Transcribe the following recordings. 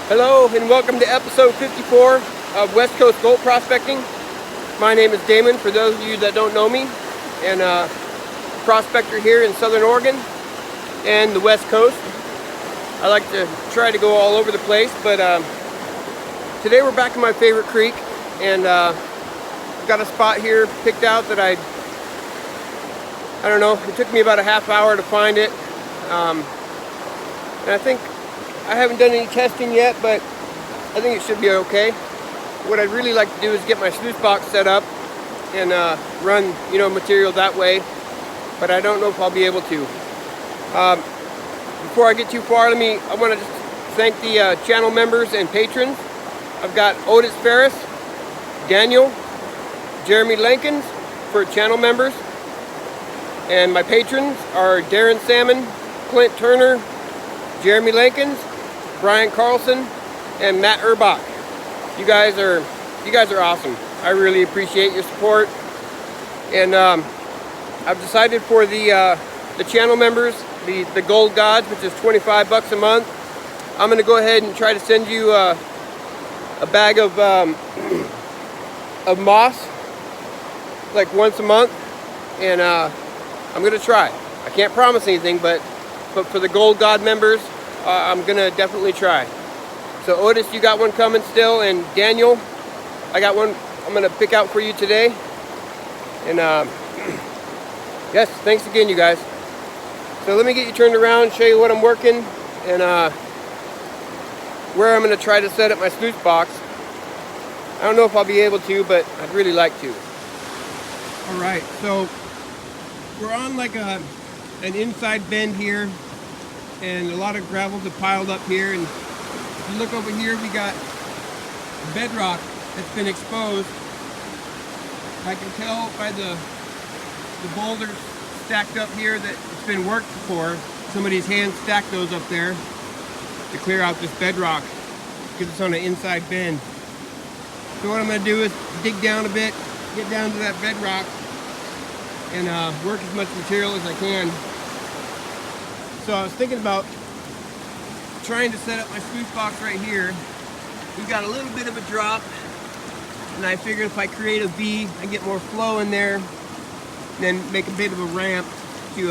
Hello and welcome to episode 54 of West Coast Gold Prospecting. My name is Damon, for those of you that don't know me, and prospector here in Southern Oregon and the West Coast. I like to try to go all over the place, but today we're back in my favorite creek, and got a spot here picked out that I don't know, it took me about a half hour to find it, and I think I haven't done any testing yet, but I think it should be okay. What I'd really like to do is get my sluice box set up and run, material that way, but I don't know if I'll be able to. Before I get too far, I want to just thank the channel members and patrons. I've got Otis Ferris, Daniel, Jeremy Lankins for channel members, and my patrons are Darren Salmon, Clint Turner, Jeremy Lankins, Brian Carlson, and Matt Urbach. You guys are awesome. I really appreciate your support. And I've decided for the channel members, the Gold Gods, which is $25 a month. I'm going to go ahead and try to send you a bag of moss, like once a month, and I'm going to try. I can't promise anything, but for the Gold God members, I'm gonna definitely try. So Otis, you got one coming still, and Daniel, I got one I'm gonna pick out for you today. And yes, thanks again, you guys. So let me get you turned around, show you what I'm working, and where I'm gonna try to set up my sluice box. I don't know if I'll be able to, but I'd really like to. All right, so we're on like an inside bend here, and a lot of gravels have piled up here, and if you look over here, we got bedrock that's been exposed. I can tell by the boulders stacked up here that it's been worked before. Somebody's hand stacked those up there to clear out this bedrock because it's on an inside bend. So what I'm going to do is dig down a bit, get down to that bedrock, and work as much material as I can. So I was thinking about trying to set up my sluice box right here. We've got a little bit of a drop, and I figured if I create a V, I get more flow in there, and then make a bit of a ramp to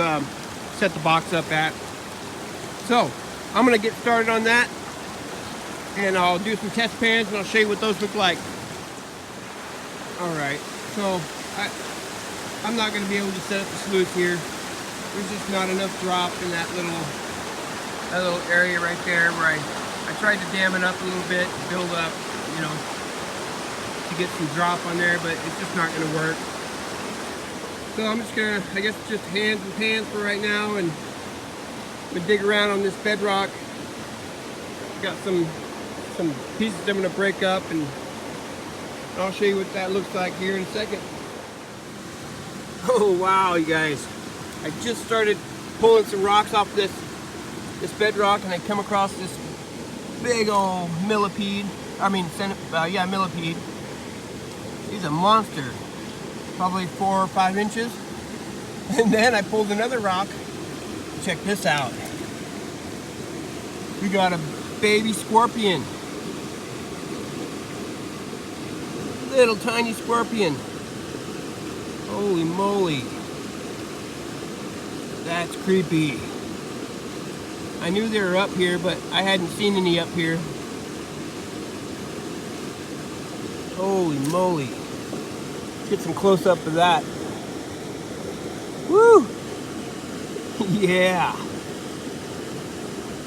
set the box up at. So I'm gonna get started on that, and I'll do some test pans, and I'll show you what those look like. All right, so I'm not gonna be able to set up the sluice here. There's just not enough drop in that little area right there where I tried to dam it up a little bit, build up, to get some drop on there, but it's just not going to work. So I'm just going to, I guess, just hands and pans for right now, and I'm going to dig around on this bedrock. Got some pieces I'm going to break up, and I'll show you what that looks like here in a second. Oh wow, you guys. I just started pulling some rocks off this bedrock, and I come across this big old millipede. Millipede. He's a monster, probably 4 or 5 inches. And then I pulled another rock. Check this out. We got a baby scorpion. Little tiny scorpion. Holy moly. That's creepy. I knew they were up here, but I hadn't seen any up here. Holy moly. Let's get some close up of that. Woo! Yeah.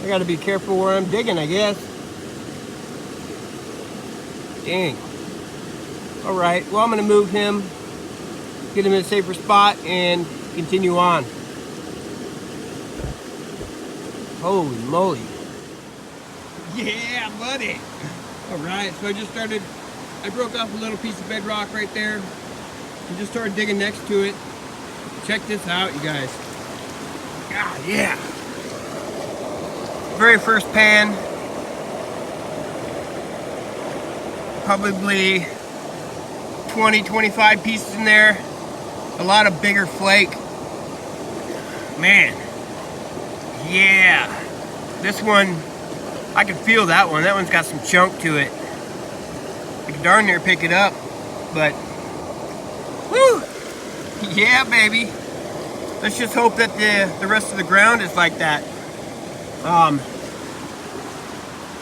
I gotta be careful where I'm digging, I guess. Dang. Alright, well, I'm gonna move him, get him in a safer spot, and continue on. Holy moly. Yeah, buddy. Alright, so I broke off a little piece of bedrock right there and just started digging next to it. Check this out, you guys. God, yeah. Very first pan. Probably 20, 25 pieces in there. A lot of bigger flake. Man. Yeah. This one, I can feel that one. That one's got some chunk to it. I can darn near pick it up, but woo! Yeah, baby. Let's just hope that the rest of the ground is like that.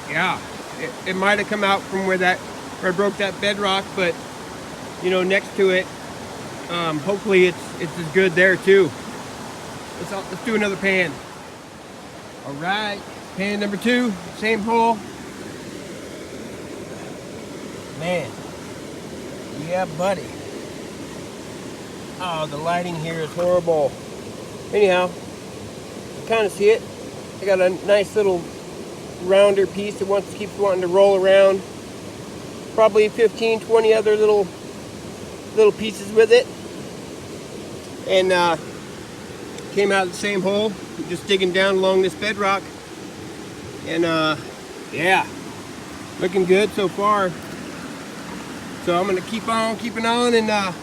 Yeah, it might have come out from where I broke that bedrock, but you know, next to it, hopefully it's as good there too. Let's do another pan. All right, pan number 2, same hole. Man, yeah, buddy. Oh, the lighting here is horrible. Anyhow, you kind of see it. I got a nice little rounder piece that keeps wanting to roll around. Probably 15, 20 other little pieces with it. And came out of the same hole, just digging down along this bedrock. And yeah, looking good so far. So I'm gonna keep on keeping on, and I'll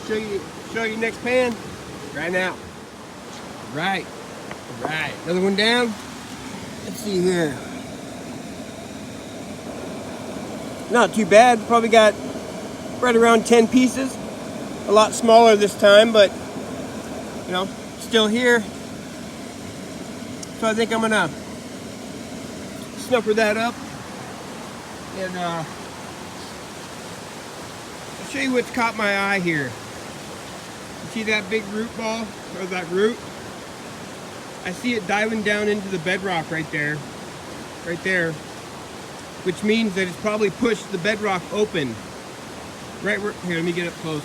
show you next pan right now. All right, another one down. Let's see here. Not too bad. Probably got right around 10 pieces. A lot smaller this time, but you know, still here. So I think I'm gonna snuffer that up, and I'll show you what's caught my eye here. You see that big root ball, or that root? I see it diving down into the bedrock right there, which means that it's probably pushed the bedrock open. Right where, here, let me get up close.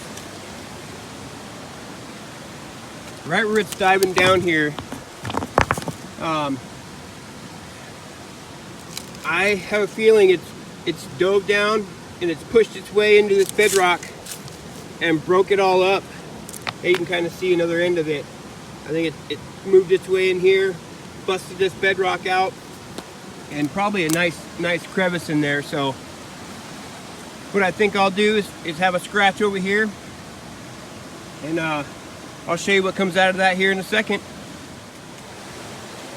Right where it's diving down here, I have a feeling it's dove down and it's pushed its way into this bedrock and broke it all up. You can kind of see another end of it. I think it moved its way in here, busted this bedrock out, and probably a nice crevice in there. So what I think I'll do is have a scratch over here, and I'll show you what comes out of that here in a second.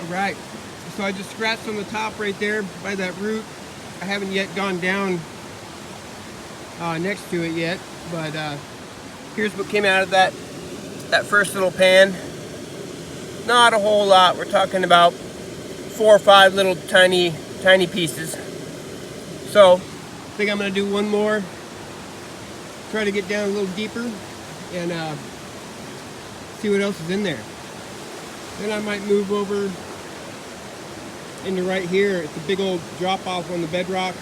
All right, so I just scratched on the top right there by that root. I haven't yet gone down next to it yet, but here's what came out of that first little pan. Not a whole lot. We're talking about 4 or 5 little tiny pieces. So I think I'm gonna do one more, try to get down a little deeper, and see what else is in there. Then I might move over into right here. It's a big old drop off on the bedrock.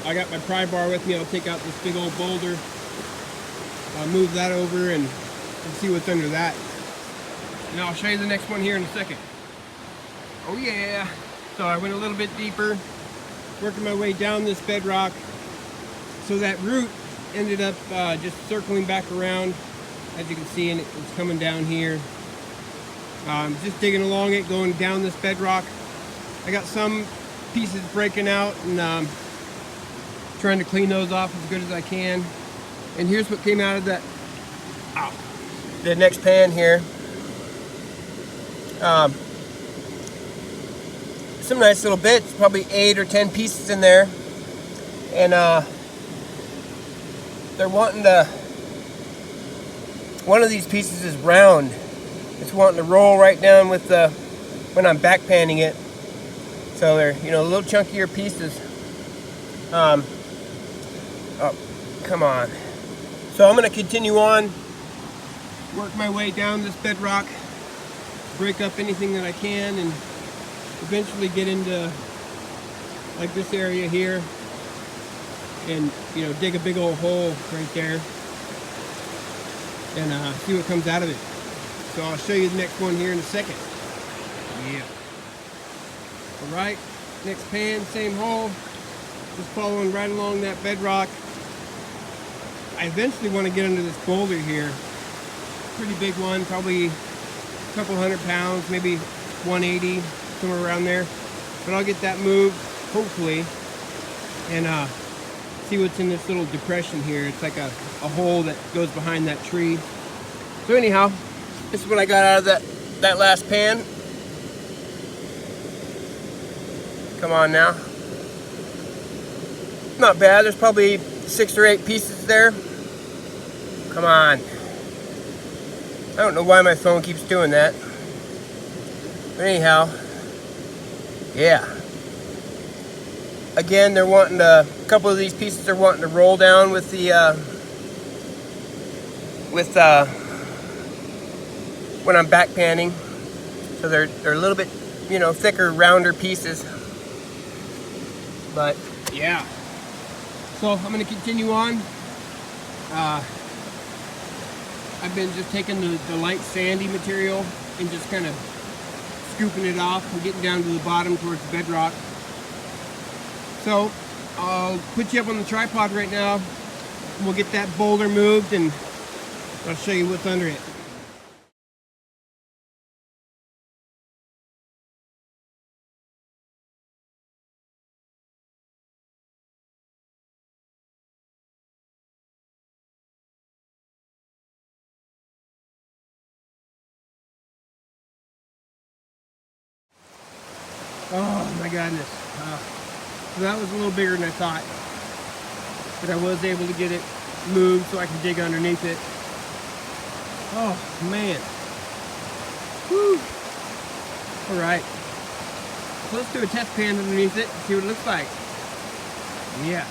I got my pry bar with me. I'll take out this big old boulder. I'll move that over and see what's under that. And I'll show you the next one here in a second. Oh yeah. So I went a little bit deeper, working my way down this bedrock. So that root ended up just circling back around, as you can see, and it's coming down here. Just digging along it, going down this bedrock. I got some pieces breaking out, and trying to clean those off as good as I can. And here's what came out of that, the next pan here. Some nice little bits, probably 8 or 10 pieces in there, and they're wanting to, one of these pieces is round. It's wanting to roll right down with the, when I'm back panning it. So they're, you know, little chunkier pieces. Oh, come on. So I'm going to continue on, work my way down this bedrock, break up anything that I can, and eventually get into like this area here, and you know, dig a big old hole right there, and see what comes out of it. So I'll show you the next one here in a second. Yeah. All right, next pan, same hole, just following right along that bedrock. I eventually want to get under this boulder here. Pretty big one, probably a couple 100 pounds, maybe 180, somewhere around there. But I'll get that moved, hopefully, and see what's in this little depression here. It's like a hole that goes behind that tree. So anyhow, this is what I got out of that last pan. Come on now. Not bad. There's probably 6 or 8 pieces there. Come on. I don't know why my phone keeps doing that. But anyhow, yeah. Again, they're wanting to, a couple of these pieces are wanting to roll down with the when I'm back panning. So they're a little bit, you know, thicker, rounder pieces. But yeah. So I'm going to continue on. I've been just taking the light sandy material and just kind of scooping it off and getting down to the bottom towards the bedrock. So I'll put you up on the tripod right now. We'll get that boulder moved and I'll show you what's under it. Oh my goodness. So that was a little bigger than I thought. But I was able to get it moved so I can dig underneath it. Oh man. Whew. Alright. So let's do a test pan underneath it and see what it looks like. Yeah.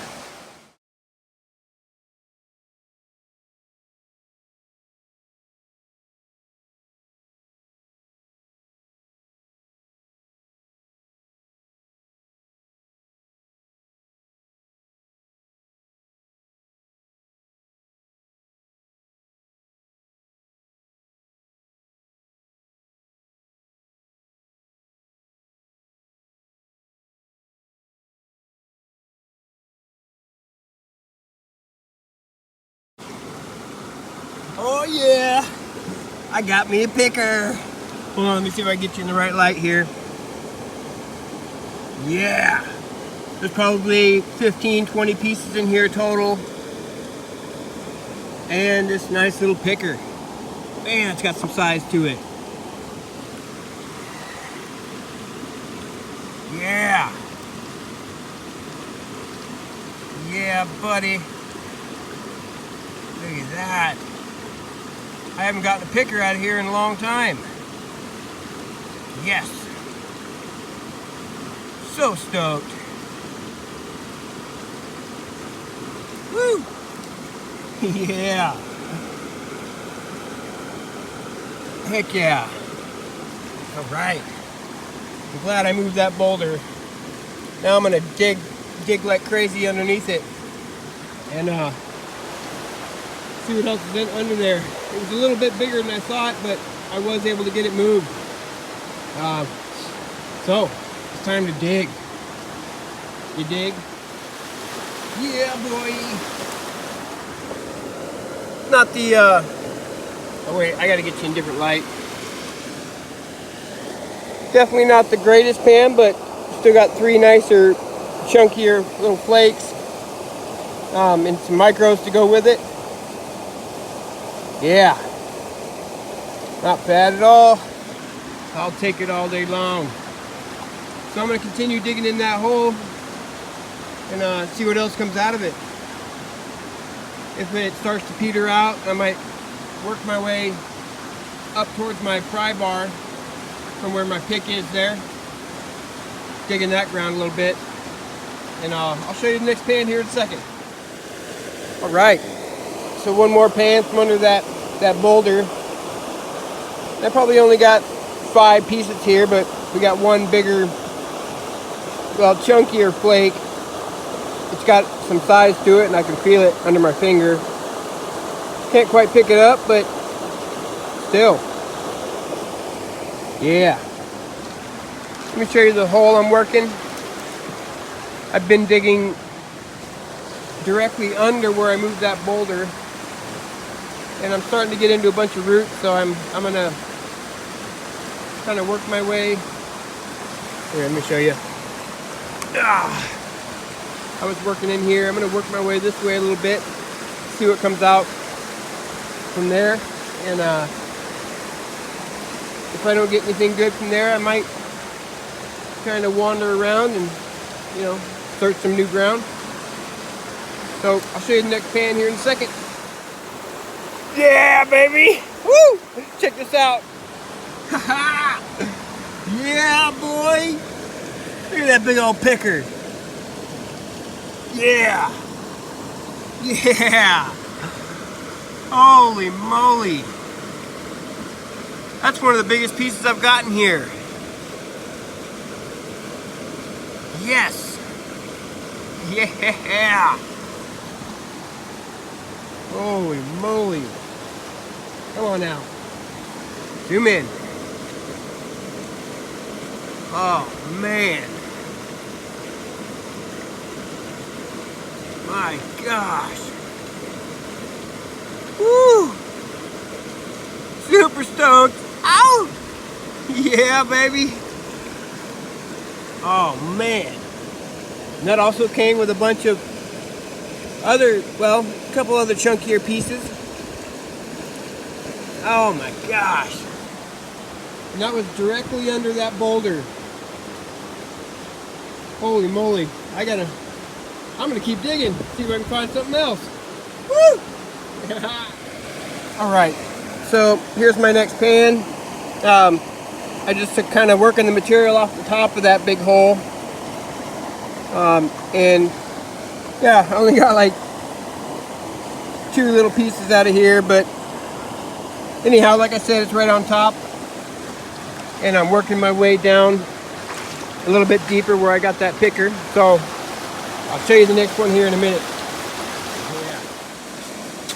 Oh yeah, I got me a picker. Hold on, let me see if I can get you in the right light here. Yeah, there's probably 15, 20 pieces in here total. And this nice little picker. Man, it's got some size to it. Yeah. Yeah, buddy. Look at that. I haven't gotten a picker out of here in a long time. Yes. So stoked. Woo! Yeah. Heck yeah. All right. I'm glad I moved that boulder. Now I'm gonna dig like crazy underneath it and see what else is under there. It was a little bit bigger than I thought, but I was able to get it moved. So it's time to dig. You dig? Yeah, boy. Not the oh wait, I gotta get you in different light. Definitely not the greatest pan, but still got 3 nicer, chunkier little flakes, and some micros to go with it. Yeah, not bad at all. I'll take it all day long. So I'm going to continue digging in that hole and see what else comes out of it. If it starts to peter out, I might work my way up towards my pry bar from where my pick is there. Digging that ground a little bit. And I'll show you the next pan here in a second. All right. So one more pan from under that boulder. I probably only got 5 pieces here, but we got one bigger, well, chunkier flake. It's got some size to it, and I can feel it under my finger. Can't quite pick it up, but still. Yeah. Let me show you the hole I'm working. I've been digging directly under where I moved that boulder, and I'm starting to get into a bunch of roots, so I'm gonna kind of work my way. Here, let me show you. I was working in here. I'm gonna work my way this way a little bit, see what comes out from there, and if I don't get anything good from there, I might kind of wander around and, you know, search some new ground. So I'll show you the next pan here in a second. Yeah, baby! Woo! Check this out. Yeah, boy! Look at that big old picker. Yeah! Yeah! Holy moly! That's one of the biggest pieces I've gotten here. Yes! Yeah! Holy moly! Come on now. Zoom in. Oh man. My gosh. Woo! Super stoked. Ow! Yeah, baby. Oh man. And that also came with a bunch of other, well, a couple other chunkier pieces. Oh my gosh. And that was directly under that boulder. Holy moly. I'm gonna keep digging, see if I can find something else. Woo! Alright, so here's my next pan. I just took kind of working the material off the top of that big hole. And yeah, I only got like 2 little pieces out of here, but anyhow, like I said, it's right on top. And I'm working my way down a little bit deeper where I got that picker. So I'll show you the next one here in a minute. Yeah.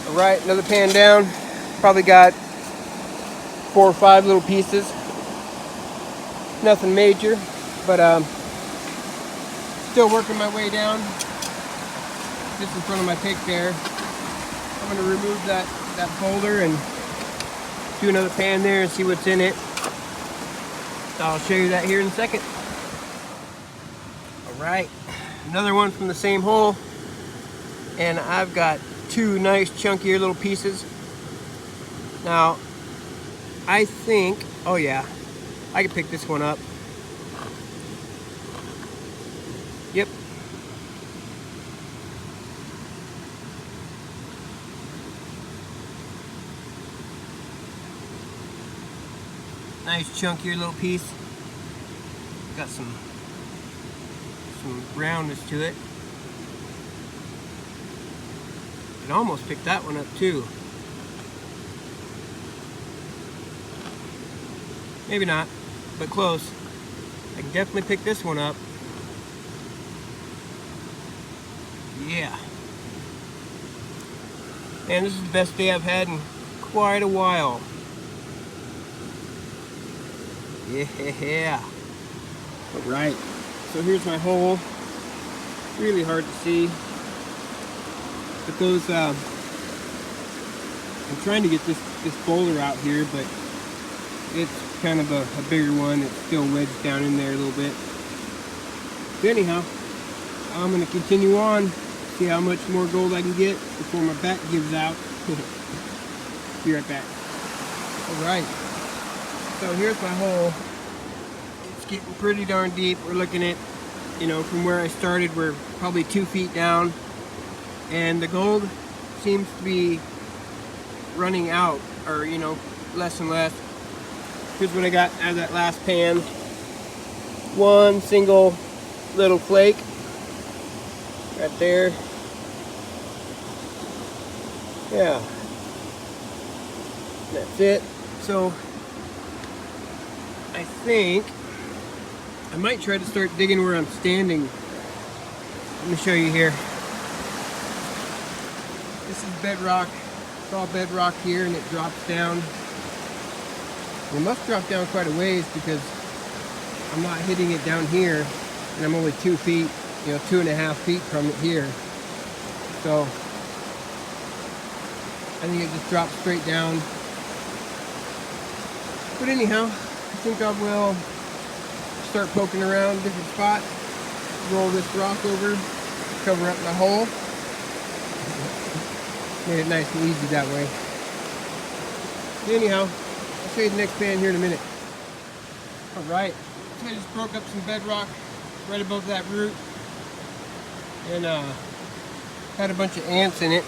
All right, another pan down. Probably got 4 or 5 little pieces. Nothing major, but still working my way down. Just in front of my pick there. I'm gonna remove that boulder and do another pan there and see what's in it. I'll show you that here in a second. All right, another one from the same hole, and I've got 2 nice chunkier little pieces. Now, I think, oh yeah, I can pick this one up. Yep. Nice chunkier little piece. Got some roundness to it. Can almost pick that one up too. Maybe not, but close. I can definitely pick this one up. Yeah. And this is the best day I've had in quite a while. Yeah. All right. So here's my hole. Really hard to see. But those, I'm trying to get this boulder out here, but it's kind of a bigger one. It's still wedged down in there a little bit. But anyhow, I'm going to continue on, see how much more gold I can get before my back gives out. Be right back. Alright, so here's my hole. It's getting pretty darn deep. We're looking at, you know, from where I started, we're probably 2 feet down. And the gold seems to be running out, or, you know, less and less. Here's what I got out of that last pan. One single little flake right there. Yeah, that's it. So I think I might try to start digging where I'm standing. Let me show you here. This is bedrock. It's all bedrock here, and it drops down. It must drop down quite a ways because I'm not hitting it down here, and I'm only 2 feet, you know, 2.5 feet from it here. So I think it just drops straight down. But anyhow, I think I will start poking around different spots, roll this rock over, cover up my hole. Made it nice and easy that way. Anyhow, I'll show you the next pan here in a minute. Alright, So I just broke up some bedrock right above that root, and had a bunch of ants in it.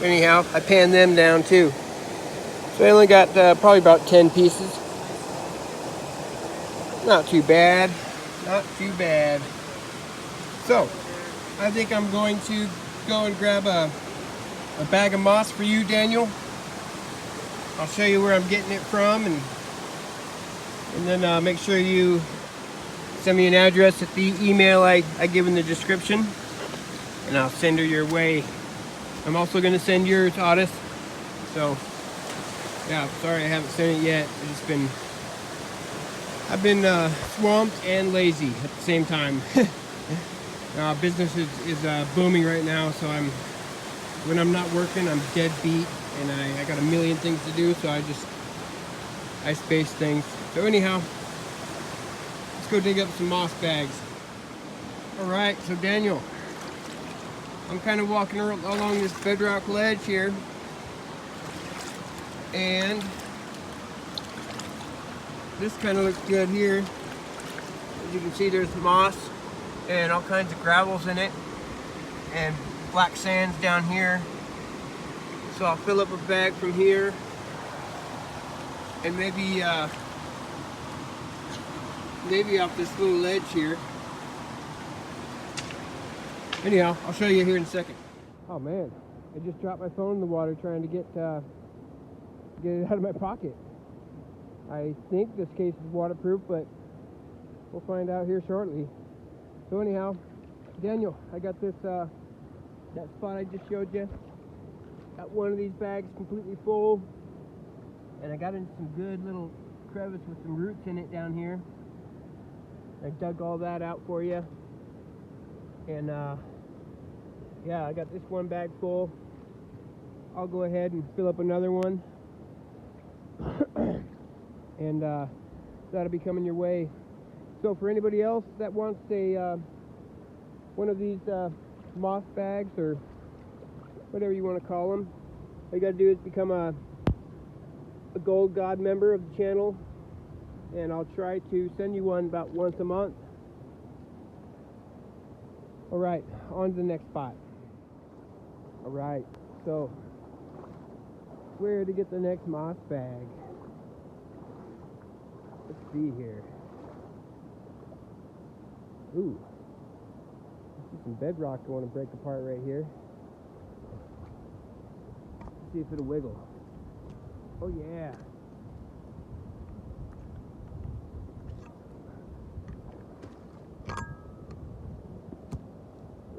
Anyhow, I panned them down too. So I only got probably about 10 pieces. Not too bad, not too bad. So I think I'm going to go and grab a bag of moss for you, Daniel. I'll show you where I'm getting it from, and then make sure you send me an address at the email I give in the description, and I'll send her your way. I'm also going to send yours, Otis. So yeah, sorry I haven't sent it yet. I've been swamped and lazy at the same time. Business is booming right now, so when I'm not working, I'm dead beat, and I got a million things to do, so I space things. So anyhow, let's go dig up some moss bags. Alright, so Daniel, I'm kind of walking along this bedrock ledge here, and this kind of looks good here. As you can see, there's moss and all kinds of gravels in it, and black sands down here. So I'll fill up a bag from here, and maybe off this little ledge here. Anyhow, I'll show you here in a second. Oh man, I just dropped my phone in the water trying to get it out of my pocket. I think this case is waterproof, but we'll find out here shortly. So anyhow, Daniel, I got this that spot I just showed you. Got one of these bags completely full, and I got in some good little crevice with some roots in it down here. I dug all that out for you, and yeah, I got this one bag full. I'll go ahead and fill up another one, and that'll be coming your way. So for anybody else that wants one of these moss bags, or whatever you want to call them, all you got to do is become a Gold God member of the channel, and I'll try to send you one about once a month. Alright, on to the next spot. Alright, so where to get the next moss bag? Let's see here. Ooh, I see some bedrock I want to break apart right here. Let's see if it'll wiggle. Oh yeah.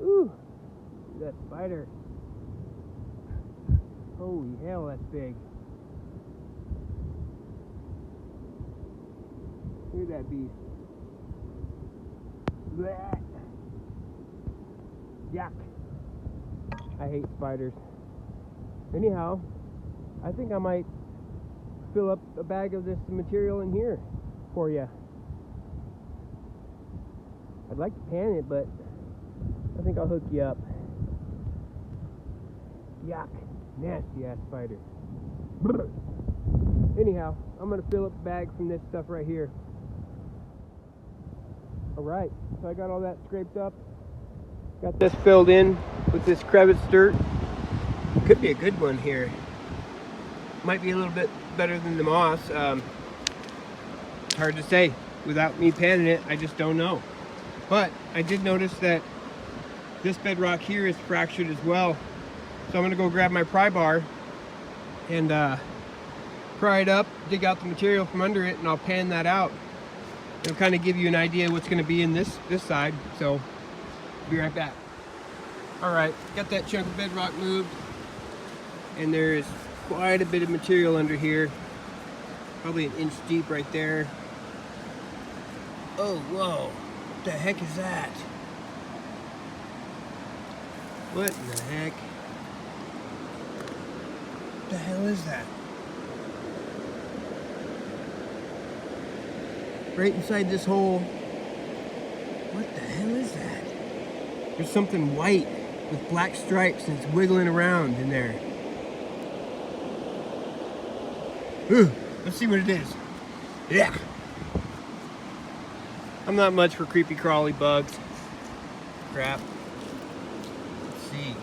Ooh, look at that spider. Holy hell, that's big. Look at that beast. Blech. Yuck. I hate spiders. Anyhow, I think I might fill up a bag of this material in here for you. I'd like to pan it, but I think I'll hook you up. Yuck. Nasty ass spider. Brr. Anyhow, I'm gonna fill up a bag from this stuff right here. Alright, so I got all that scraped up. Got this filled in with this crevice dirt. Could be a good one here. Might be a little bit better than the moss. It's hard to say. Without me panning it, I just don't know. But I did notice that this bedrock here is fractured as well. So I'm going to go grab my pry bar and pry it up, dig out the material from under it, and I'll pan that out. It'll kind of give you an idea what's going to be in this side. So be right back. Alright, got that chunk of bedrock moved, and there's quite a bit of material under here. Probably an inch deep right there. Oh, whoa. What the heck is that? What in the heck? What the hell is that? Right inside this hole. What the hell is that? There's something white with black stripes, and it's wiggling around in there. Ooh, let's see what it is. Yeah. I'm not much for creepy crawly bugs. Crap. Let's see.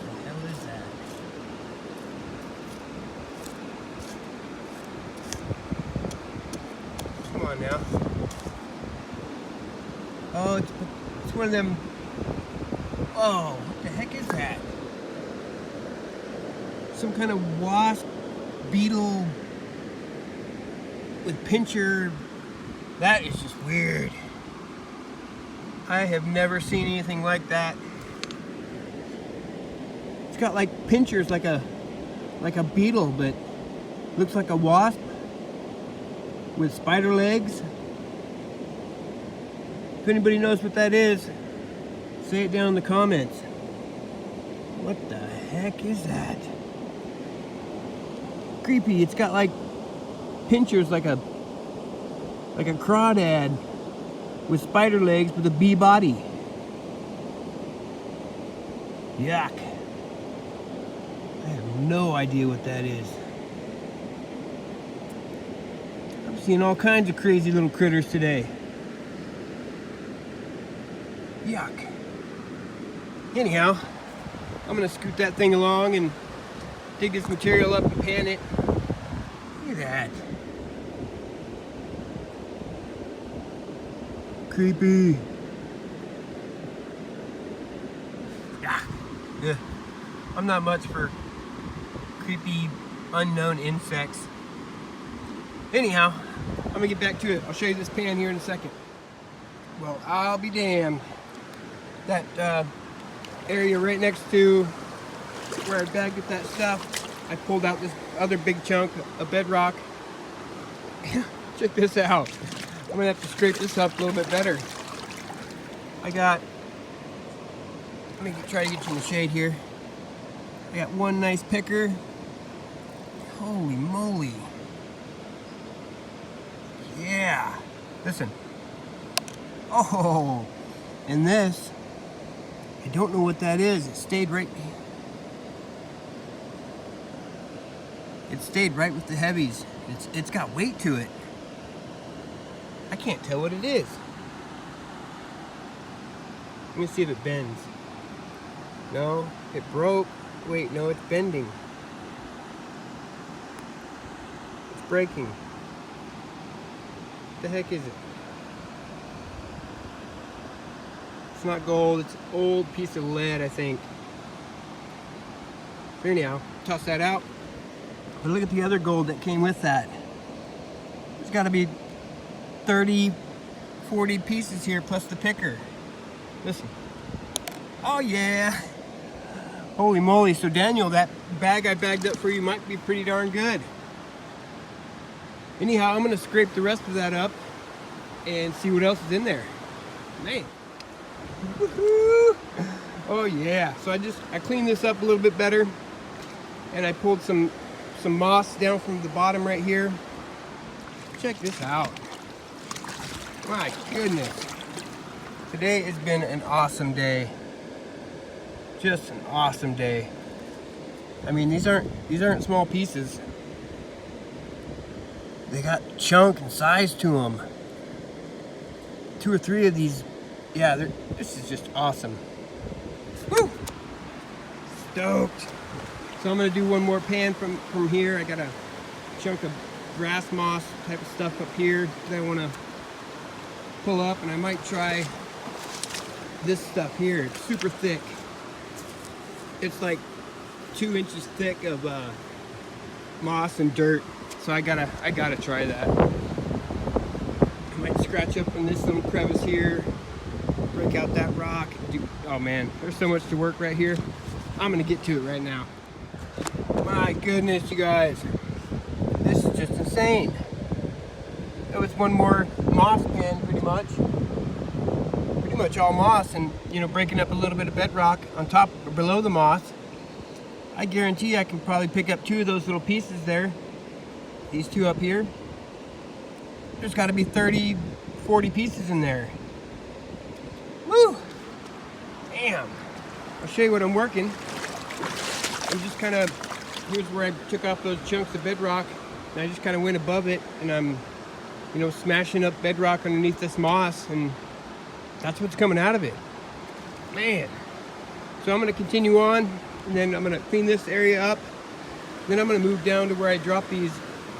What the hell is that? Come on now. Oh, it's one of them. Oh, what the heck is that? Some kind of wasp, beetle with pincher. That is just weird. I have never seen anything like that. It's got like pinchers, like a beetle, but looks like a wasp with spider legs. If anybody knows what that is, say it down in the comments. What the heck is that? Creepy. It's got like pinchers, like a crawdad with spider legs with a bee body. Yuck. I have no idea what that is. I've seen all kinds of crazy little critters today. Yuck. Anyhow, I'm gonna scoot that thing along and dig this material up and pan it. Look at that. Creepy. Yeah. I'm not much for creepy, unknown insects. Anyhow, I'm gonna get back to it. I'll show you this pan here in a second. Well, I'll be damned. That area right next to where I bagged up that stuff, I pulled out this other big chunk of bedrock. Check this out. I'm gonna have to scrape this up a little bit better. Let me try to get you in the shade here. I got one nice picker. Holy moly. Yeah. Listen. Oh, and this, I don't know what that is. It stayed right with the heavies. It's got weight to it. I can't tell what it is. Let me see if it bends. No, it broke. Wait, no, it's bending. It's breaking. What the heck is it? It's not gold, it's an old piece of lead, I think. So anyhow, toss that out. But look at the other gold that came with that. There's got to be 30, 40 pieces here plus the picker. Listen. Oh yeah. Holy moly. So Daniel, that bag I bagged up for you might be pretty darn good. Anyhow, I'm going to scrape the rest of that up and see what else is in there. Man. Woohoo! Oh yeah. So I cleaned this up a little bit better, and I pulled some moss down from the bottom right here. Check this out. My goodness. Today has been an awesome day. Just an awesome day. I mean, these aren't small pieces. They got chunk and size to them. 2 or 3 of these. Yeah, this is just awesome. Woo! Stoked. So I'm gonna do one more pan from here. I got a chunk of grass moss type of stuff up here that I want to pull up, and I might try this stuff here. It's super thick. It's like 2 inches thick of moss and dirt. So I gotta try that. I might scratch up on this little crevice here, break out that rock. Oh man, there's so much to work right here. I'm gonna get to it right now. My goodness, you guys. This is just insane. It was one more moss pan, pretty much all moss, and breaking up a little bit of bedrock on top or below the moss. I guarantee I can probably pick up 2 of those little pieces there. These 2 up here. There's got to be 30, 40 pieces in there. Woo! Damn. I'll show you what I'm working. I'm just kind of, here's where I took off those chunks of bedrock, and I just kind of went above it, and I'm you know, smashing up bedrock underneath this moss, and that's what's coming out of it. Man. So I'm gonna continue on, and then I'm gonna clean this area up. Then I'm gonna move down to where I drop these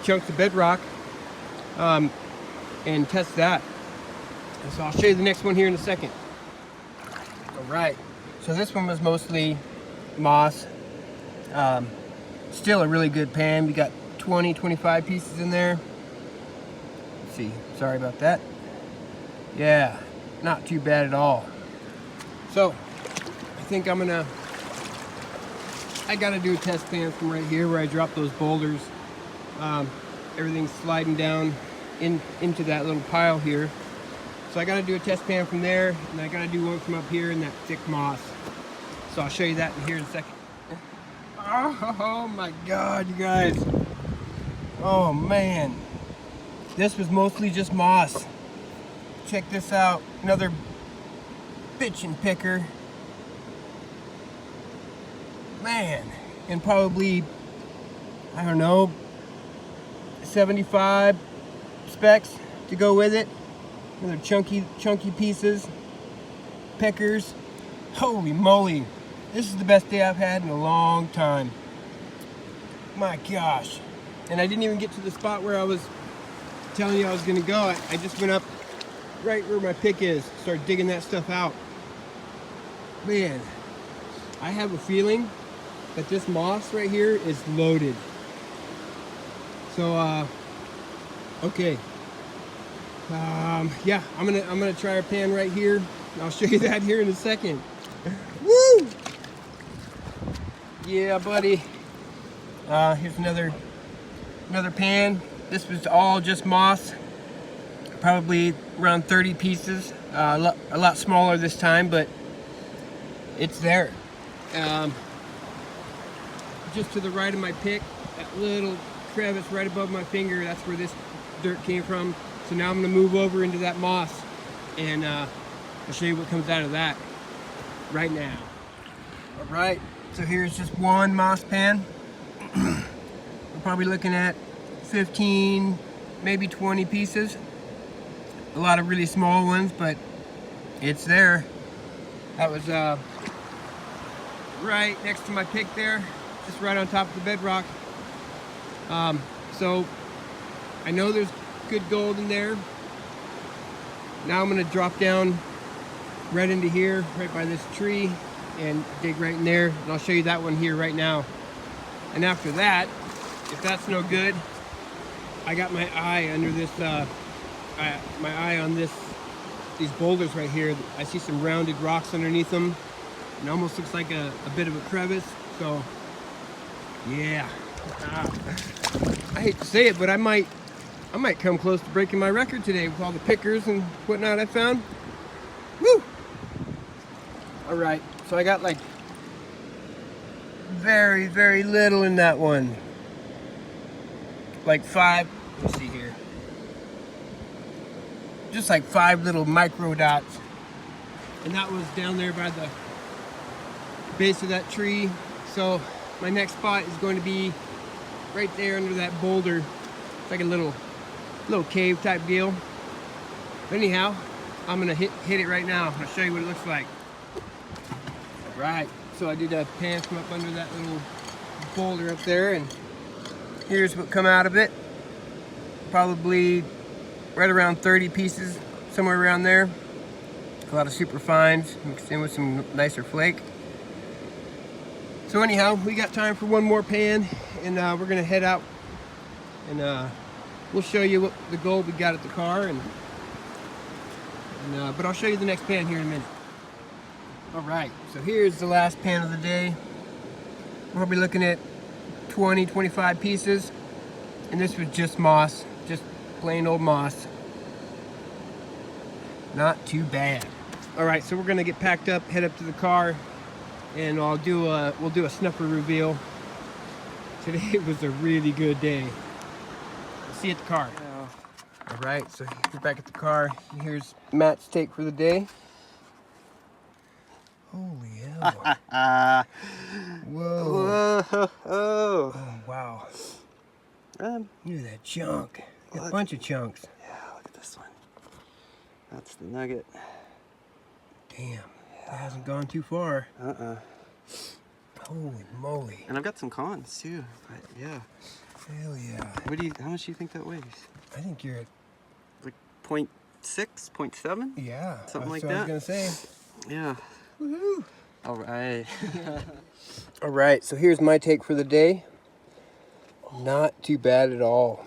chunks of bedrock and test that. And so I'll show you the next one here in a second. All right, so this one was mostly moss. Still a really good pan. We got 20, 25 pieces in there. Let's see, sorry about that. Yeah, not too bad at all. So, I think I gotta do a test pan from right here where I drop those boulders. Everything's sliding down into that little pile here. So I gotta do a test pan from there, and I gotta do one from up here in that thick moss. So I'll show you that in here in a second. Oh my God, you guys. Oh man. This was mostly just moss. Check this out. Another bitchin' picker. Man. And probably, I don't know, 75 specks to go with it. Another chunky pieces. Pickers. Holy moly. This is the best day I've had in a long time. My gosh. And I didn't even get to the spot where I was telling you I was gonna go. I just went up right where my pick is, started digging that stuff out. Man, I have a feeling that this moss right here is loaded. So, okay. Yeah, I'm gonna try our pan right here. I'll show you that here in a second. Woo! Yeah, buddy. Here's another pan. This was all just moss. Probably around 30 pieces. A lot smaller this time, but it's there. Just to the right of my pick, that little crevice right above my finger, that's where this dirt came from. So now I'm gonna move over into that moss, and I'll show you what comes out of that right now. All right, so here's just one moss pan. We're probably looking at 15, maybe 20 pieces. A lot of really small ones, but it's there. That was right next to my pick there, just right on top of the bedrock. So I know there's good gold in there. Now I'm gonna drop down right into here, right by this tree, and dig right in there, and I'll show you that one here right now. And after that, if that's no good, I got my eye under this, my eye on these boulders right here. I see some rounded rocks underneath them. It almost looks like a bit of a crevice. So, yeah. I hate to say it, but I might come close to breaking my record today with all the pickers and whatnot I found. Woo! All right, so I got like very, very little in that one. Like 5, let's see here. Just like 5 little micro dots. And that was down there by the base of that tree. So my next spot is going to be right there under that boulder. It's like a little cave type deal. But anyhow, I'm gonna hit it right now. I'll show you what it looks like. All right, so I did a pan from up under that little boulder up there, and here's what come out of it. Probably right around 30 pieces, somewhere around there. A lot of super fines mixed in with some nicer flake. So anyhow, we got time for one more pan, and we're gonna head out, and we'll show you what the gold we got at the car, but I'll show you the next pan here in a minute. All right, so here's the last pan of the day. We'll be looking at 20, 25 pieces, and this was just moss, just plain old moss. Not too bad. All right, so we're gonna get packed up, head up to the car, and we'll do a snuffer reveal. Today was a really good day. See you at the car. All right, so we're back at the car. Here's Matt's take for the day. Holy hell. Whoa. Whoa. Oh, wow. Look at that chunk. A bunch of chunks. Yeah. this one. That's the nugget. Damn, that hasn't gone too far. Holy moly. And I've got some cons too, but yeah. Hell yeah. How much do you think that weighs? I think you're at Like 0.6, 0.7? yeah. Something like what that. I was gonna say. Yeah. Woohoo! All right. All right, so here's my take for the day. Not too bad at all.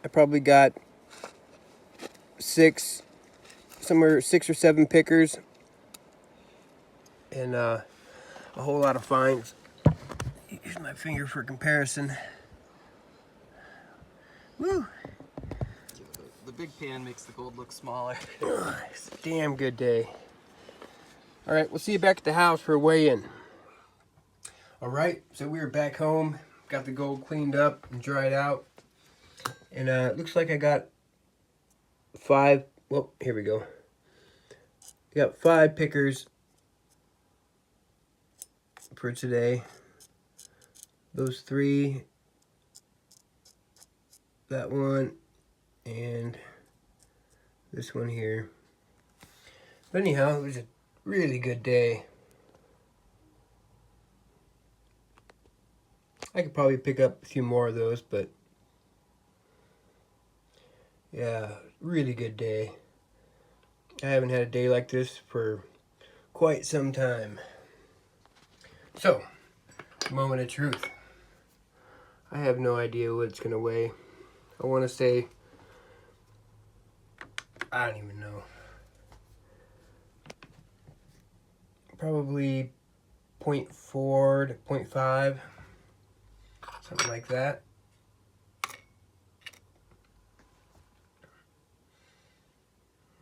I probably got six or seven pickers and a whole lot of fines. Use my finger for comparison. Woo! The big pan makes the gold look smaller. It's a damn good day. All right, we'll see you back at the house for a weigh-in. All right, so we are back home. Got the gold cleaned up and dried out. And it looks like I got 5, well, here we go. I got 5 pickers for today. Those 3, that one, and this one here. But anyhow, it was a really good day. I could probably pick up a few more of those, but yeah, really good day. I haven't had a day like this for quite some time. So, moment of truth. I have no idea what it's gonna weigh. I want to say, I don't even know. Probably 0.4 to 0.5. Something like that.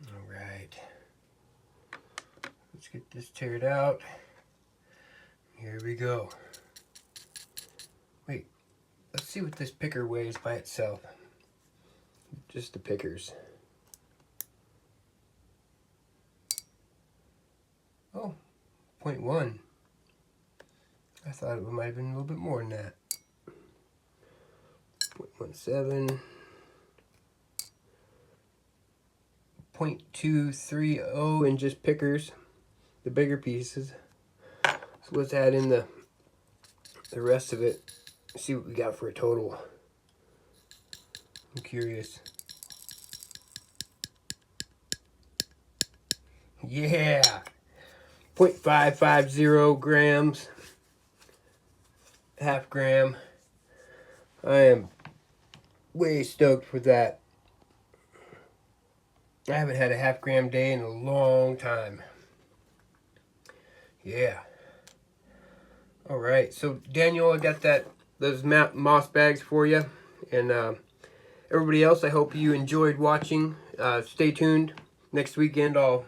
All right. Let's get this teared out. Here we go. Wait, let's see what this picker weighs by itself. Just the pickers. Oh, 0.1. I thought it might have been a little bit more than that. 0.17. 0.230 in just pickers, the bigger pieces. So let's add in the rest of it. See what we got for a total. I'm curious. Yeah, 0.550 grams, half gram. I am way stoked for that. I haven't had a half gram day in a long time. Yeah. All right, so Daniel, I got those moss bags for you, and everybody else, I hope you enjoyed watching. Stay tuned. Next weekend, I'll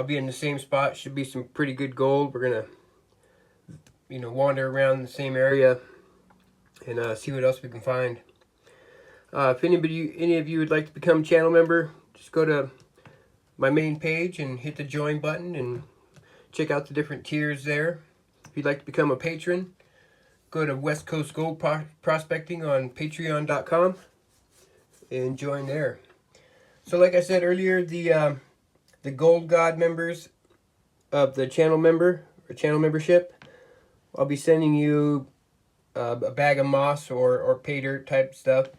be in the same spot. Should be some pretty good gold. We're gonna, wander around the same area and see what else we can find. If any of you would like to become channel member, just go to my main page and hit the join button and check out the different tiers there. If you'd like to become a patron, go to West Coast Gold Prospecting on patreon.com and join there. So like I said earlier, the Gold God members of the channel membership, I'll be sending you a bag of moss or pay dirt type stuff,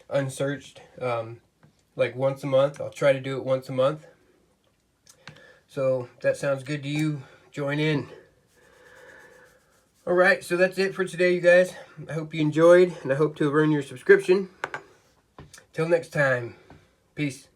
unsearched, like once a month. I'll try to do it once a month. So if that sounds good to you, join in. Alright, so that's it for today, you guys. I hope you enjoyed, and I hope to have earned your subscription. Till next time, peace.